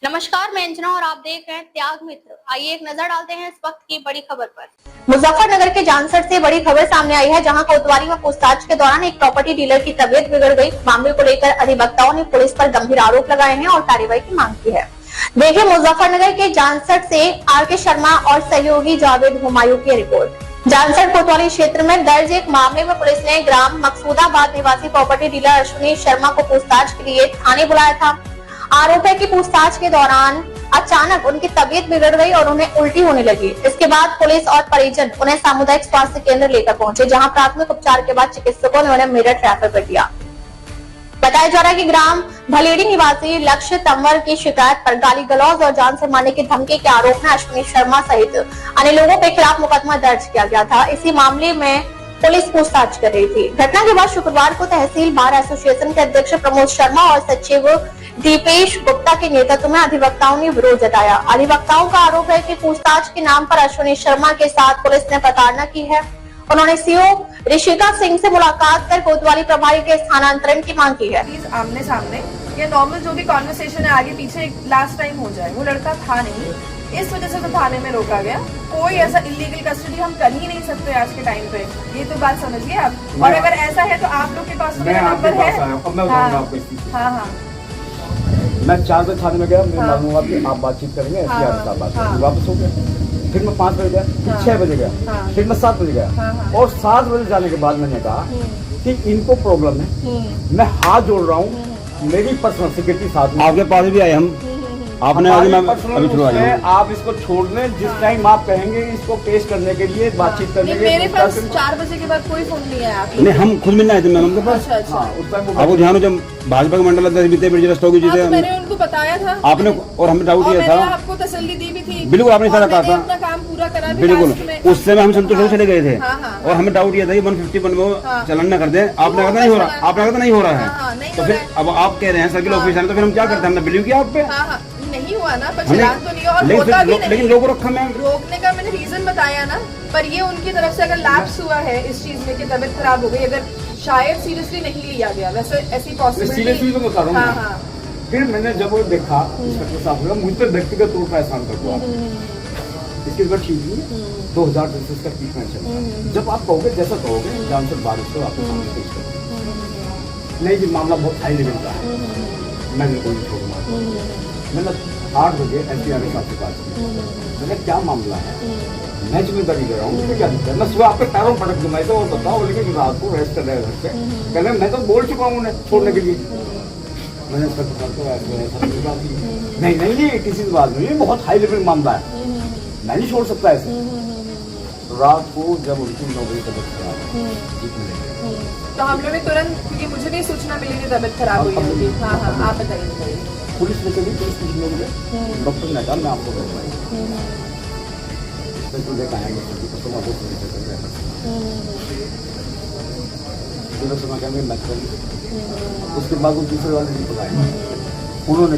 नमस्कार, मैं अंजना और आप देख रहे हैं त्याग मित्र। आइए एक नजर डालते हैं इस वक्त की बड़ी खबर पर। मुजफ्फरनगर के जानसठ से बड़ी खबर सामने आई है, जहां कोतवाली में पूछताछ के दौरान एक प्रॉपर्टी डीलर की तबीयत बिगड़ गई। मामले को लेकर अधिवक्ताओं ने पुलिस पर गंभीर आरोप लगाए हैं और कार्रवाई की मांग की है। देखिए मुजफ्फरनगर के जानसठ से आर.के. शर्मा और सहयोगी जावेद हुमायूं की रिपोर्ट। जानसठ कोतवाली क्षेत्र में दर्ज एक मामले में पुलिस ने ग्राम मकसूदाबाद निवासी प्रॉपर्टी डीलर अश्विनी शर्मा को पूछताछ के लिए थाने बुलाया था। आरोप है कि पूछताछ के दौरान अचानक उनकी तबीयत बिगड़ गई और उन्हें उल्टी होने लगी। इसके बाद पुलिस और परिजन उन्हें सामुदायिक स्वास्थ्य केंद्र लेकर पहुंचे, जहां प्राथमिक उपचार के बाद चिकित्सकों ने उन्हें मेरठ रेफर कर दिया। बताया जा रहा है कि ग्राम भलेड़ी निवासी लक्ष्य तंवर की शिकायत पर गाली गलौज और जान से मारने की धमकी के आरोप में अश्विनी शर्मा सहित अन्य लोगों के खिलाफ मुकदमा दर्ज किया गया था। इसी मामले में पुलिस पूछताछ कर रही थी। घटना के बाद शुक्रवार को तहसील बार एसोसिएशन के अध्यक्ष प्रमोद शर्मा और सचिव दीपेश गुप्ता के नेतृत्व में अधिवक्ताओं ने विरोध जताया। अधिवक्ताओं का आरोप है कि पूछताछ के नाम पर अश्विनी शर्मा के साथ पुलिस ने प्रताड़ना की है। उन्होंने सीओ ऋषिका सिंह से मुलाकात कर कोतवाली प्रभारी के स्थानांतरण की मांग की है। आमने सामने या नॉर्मल जो भी कॉन्वर्सेशन है आगे पीछे लास्ट टाइम हो जाए, वो लड़का था नहीं, इस वजह से तो थाने में रोका गया। कोई ऐसा इलीगल कस्टडी हम कर ही नहीं सकते आज के टाइम पे, ये तो बात समझिए आप। और अगर ऐसा है तो आप लोग के पास मेरा नंबर है। हाँ, मैं 4 बजे थाने में गया, मुझे मालूम हुआ कि आप बातचीत करेंगे, वापस हो गया। फिर मैं 5 बजे गया, 6 बजे गया, फिर मैं 7 बजे गया और 7 बजे जाने के बाद मैंने कहा कि इनको प्रॉब्लम है, मैं हाथ जोड़ रहा हूँ, मेरी पर्सनल सिक्योरिटी साथ में। आपके पास भी आए हम, आपने अभी मैं आप इसको छोड़ दें, जिस टाइम आप कहेंगे इसको पेश करने के लिए बातचीत करने के लिए। मेरे पास 4 बजे के बाद कोई फोन नहीं आया। नहीं, हम खुद मिलने आए थे मैम उनके पास। आपको ध्यान हो, जब भाजपा के मंडल अध्यक्ष बीते ब्रिजरस्त होगी चीजें मैंने उनको बताया था आपने, और हमें डाउट किया था, आपको तसल्ली दी भी थी। बिल्कुल आपने सारा कहा था, अपना काम पूरा करा भी। बिल्कुल उस समय हम संतुष्ट हो चले गए थे और हमें डाउट किया था 151 में चलन न कर दे। आपने कहा नहीं हो रहा, आपने कहा नहीं हो रहा है, तो फिर अब आप कह रहे हैं सर्किल ऑफिसर है, तो फिर हम क्या करते हैं? हमने बिलीव किया आप पे। नहीं हुआ ना, पर चलान तो नहीं हुआ और होता भी नहीं। लेकिन लोगों रखा मैं रोकने का मैंने रीजन बताया ना, पर ये उनकी तरफ से अगर लैप्स हुआ है इस चीज में कि तबीयत खराब हो गई, अगर शायद सीरियसली नहीं लिया गया, वैसे ऐसी पॉसिबिलिटी तो बता रहा हूँ। फिर मैंने जब वो देखा इंस्पेक्टर साहब मुझ पर व्यक्तिगत तौर पर एहसान कर दो आप, इसके बाद ठीक नहीं 2010 का ट्रीटमेंट चल रहा है। जब आप कहोगे जैसा कहोगे जान से बारिश को आपके सामने पेश करोगे। नहीं जी, मामला बहुत हाई लेवल का है, मैंने कोई छोड़ना। मैंने 8 बजे NPR के साथ बात की, मैंने क्या मामला है, मैं जिम्मेदारी ले रहा हूँ, क्या दिक्कत है? मैं सुबह आपके पैरों में पटक दूंगा और बताओ, लेकिन रात को रेस्ट कर रहे हैं घर पे। पहले मैं तो बोल चुका हूँ उन्हें छोड़ने के लिए। मैंने नहीं नहीं ये किसी से बात नहीं, बहुत हाई लेवल मामला है, मैं नहीं छोड़ सकता ऐसे। रात को जब उनकी 9 बजे तबियत खराब, तो हम लोग ने तुरंत, क्योंकि मुझे भी सूचना मिली थी तबियत खराब हुई होगी। हाँ, आप बताइए। पुलिस ने चली, पुलिस पूछने मुझे, डॉक्टर ने कहा मैं आपको बताऊंगा, उसके बाद वो दूसरे वाले नहीं बुलाए, उन्होंने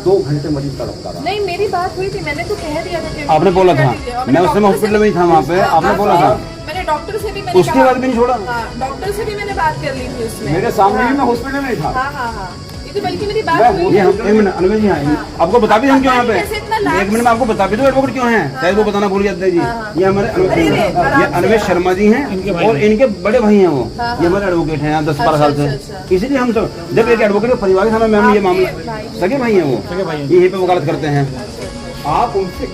2 घंटे मरीज तड़पता रहा। नहीं, मेरी बात हुई थी, मैंने तो कह दिया था कि आपने बोला था, मैं उस समय हॉस्पिटल में ही था वहाँ पे, आपने बोला था। मैंने डॉक्टर से भी उसके बाद भी नहीं छोड़ा। डॉक्टर से भी मैंने बात कर ली थी उसमें, मेरे सामने ही मैं हॉस्पिटल में था। हाँ, ये तो बल्कि मेरी बात हुई थी। एक मिनट अनुमेश जी, आपको बता भी हम क्यों यहाँ पे, 1 मिनट में आपको बता भी दो एडवोकेट क्यों हैं, शायद वो बताना भूल जाते जी। ये हमारे ये अनुमेश शर्मा जी हैं और इनके बड़े भाई हैं वो, ये हमारे एडवोकेट हैं यहाँ 10-12 साल से। इसीलिए हम सब जब एक एडवोकेट के परिवार के सामने मैम ये मामला, सगे भाई हैं वो, यहीं पे वकालत करते हैं। आप उनसे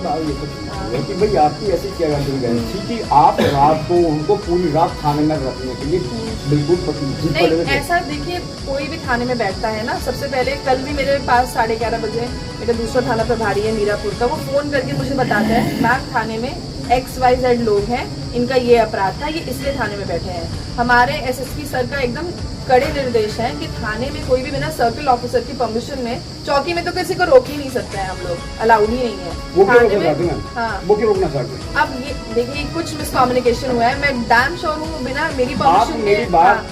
कि भाई आपकी ऐसी क्या गई थी कि आप रात को उनको पूरी रात थाने में रखने के लिए बिल्कुल नहीं। ऐसा देखिए, कोई भी थाने में बैठता है ना, सबसे पहले कल भी मेरे पास 11:30 बजे मेरा दूसरा थाना प्रभारी है मीरापुर का, वो फोन करके मुझे बताता है मैम थाने में XYZ लोग हैं, इनका ये अपराध था, ये इसलिए थाने में बैठे हैं। हमारे SSP सर का एकदम कड़े निर्देश है कि थाने में कोई भी बिना सर्किल ऑफिसर की परमिशन में, चौकी में तो किसी को रोक ही नहीं सकते हैं हम लोग, अलाउड ही नहीं है। वो क्यों रोकना चाहते हैं? अब ये देखिए, कुछ मिसकम्युनिकेशन हुआ है, मैं डैम श्योर हूँ बिना मेरी परमिशन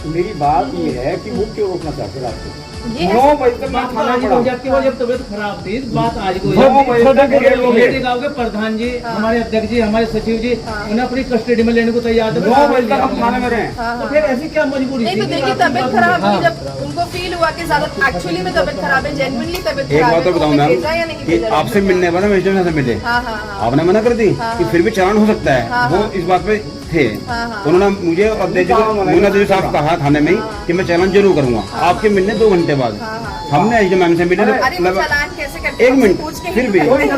मेरी बात ये है कि वो क्यों रोकना चाहते हैं आपको? ये 9 बजे तक मैं खाना आज पड़ा। हो जाती है, जब तबीयत खराब थी बात आज को 9 बजे तक मेरे गाँव के प्रधान जी, हमारे अध्यक्ष जी, हमारे सचिव जी उन्हें अपनी कस्टडी में लेने को तैयार थे। 9 बजे तक हम खाने में रहे। तो फिर ऐसी क्या मजबूरी नहीं थी? तो देखिए तबीयत खराब हुई जब उनको फील हुआ कि ज्यादा एक्चुअली में तबीयत खराब है, जेन्युइनली तबीयत एक खराब बात है, तो बताऊं उन्हें मैम भेजा या नहीं कि भेजा? आपसे मिलने वाला मजिस्ट्रेट से मिले, हाँ हाँ हाँ आपने मना कर दी कि फिर भी चालान हो सकता है, वो इस बात पे थे। उन्होंने मुझे अध्यक्ष मुन्ना साहब कहा थाने में कि मैं चालान जरूर करूंगा। आपके मिलने 2 घंटे बाद हमने एच मैम से मिले तो अरे वो चालान कैसे करते हैं? एक मिनट, पूछ के ही फिर भी करते हैं।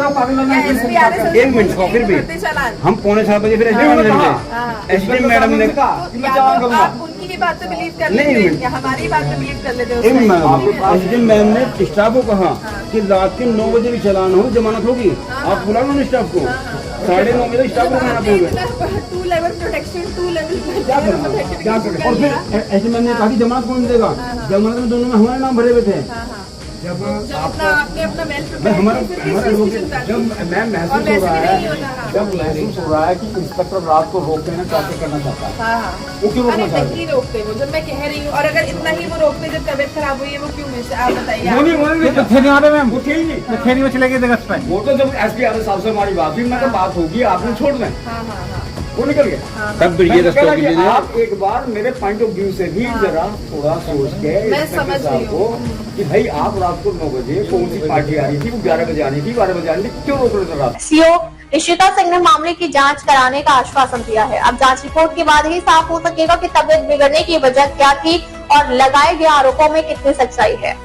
या SPRS से एक मिनट, पूछ के फिर भी करते चालान। हम 5:45 बजे फिर एच मैम से मिले। एसडीएम मैडम ने तो या तो आप उनकी ही बात पे बिलीव कर नहीं, लेते नहीं। या हमारी बात पे बिलीव कर लेते एक मिनट मैम, हो एसडीएम मैम ने स्टाफ को कहा कि रात के 9 बजे भी चालान हो जमानत होगी। आप बुला लो स्टाफ को, 9:30 बजे स्टाफ को खाना पड़ेगा। 2 लेवल प्रोटेक्शन 2 लेवल और फिर एसडीएम मैम ने कहा कि जमानत कौन देगा? जमानत में दोनों में हमारे नाम भरे हुए थे। जब आपने अपना वेल हमारा जब मैम और महसूस वैसे हो रहा भी नहीं है, होता, हाँ। जब महसूस हो रहा है कि इंस्पेक्टर रात को रोकते हैं क्या करना चाहता है, हाँ हाँ वो क्यों अरे रोकना चाहता है? नहीं रोकते वो, जब मैं कह रही हूँ। और अगर इतना ही वो रोकते जब तबीयत खराब हुई है, वो क्यों मिस? आप बताइए आप। मैम वो थे ही नहीं। चले गए जगह पे। वो तो जब SPRS साहब से हमारी बात हुई, मैं तो बात होगी आपने छोड़ दें, हाँ हाँ हाँ वो निकल गया। तब तो ये मैंने दस्तों कहा के कि लिए आप एक बार मेरे पॉइंट ऑफ व्यू से भी जरा थोड़ा सोच के मैं इंस्पेक्टर समझ साहब रही को कि भाई आप रात को 9 बजे कौन सी पार्टी आ रही थी, वो 11 बजे आनी थी, 12 बजे आनी थी, क्यों रोक रहे थे रात? सीओ इशिता सिंह ने मामले की जांच कराने का आश्वासन दिया है। अब जांच रिपोर्ट के बाद ही साफ हो सकेगा कि तबीयत बिगड़ने की वजह क्या थी और लगाए गए आरोपों में कितनी सच्चाई है।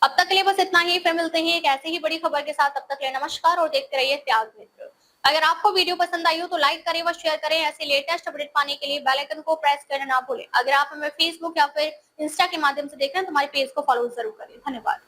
अब तक के लिए बस इतना ही, फिर मिलते हैं एक ऐसी ही बड़ी खबर के साथ। तब तक के लिए नमस्कार और देखते रहिए त्याग मित्र। अगर आपको वीडियो पसंद आई हो तो लाइक करें व शेयर करें। ऐसे लेटेस्ट अपडेट पाने के लिए बेल आइकन को प्रेस करना ना भूलें। अगर आप हमें फेसबुक या फिर इंस्टा के माध्यम से देख रहे हैं तो हमारे पेज को फॉलो जरूर करें। धन्यवाद।